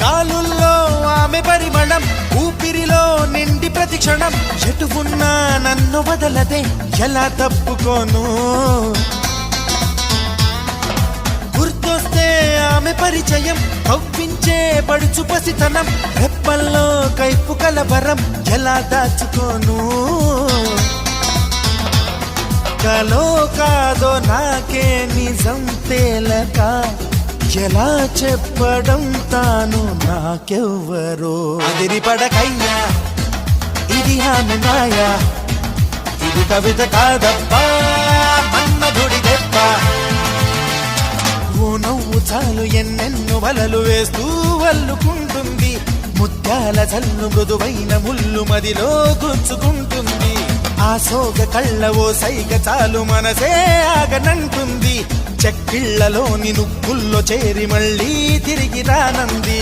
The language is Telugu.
కాలుల్లో ఆమె పరిమళం, ఊపిరిలో నిండి ప్రతిక్షణం. ఎటు ఉన్నా నన్ను వదలదే, ఎలా తప్పుకోను. గుర్తొస్తే ఆమె పరిచయం, కవ్వించే పడుచు పసితనం. రెప్పల్లో కైపు కలవరం, ఎలా దాచుకోను. కలో కాదో నాకే నిజం తేలక, ఎలా చెప్పడం తాను నాకెవ్వరో. అదిరి పడకయ్యా, ఇది ఆమె మాయా, ఇది కవిత కాదబ్బా, మన్మధుడి దెబ్బ. ఓ నవ్వు చాలు ఎన్నెన్నో వలలు వేస్తూ వల్లుకుంటుంది. ముత్యాల జల్లు మృదువైన ముళ్ళు మదిలో గుచ్చుకుంటుంది. ఆ సోగ కళ్ళ ఓ సైగ చాలు మనసే ఆగనంటుంది. చెక్కిళ్లలోని నువ్వుల్లో చేరి మళ్ళీ తిరిగి రానంది.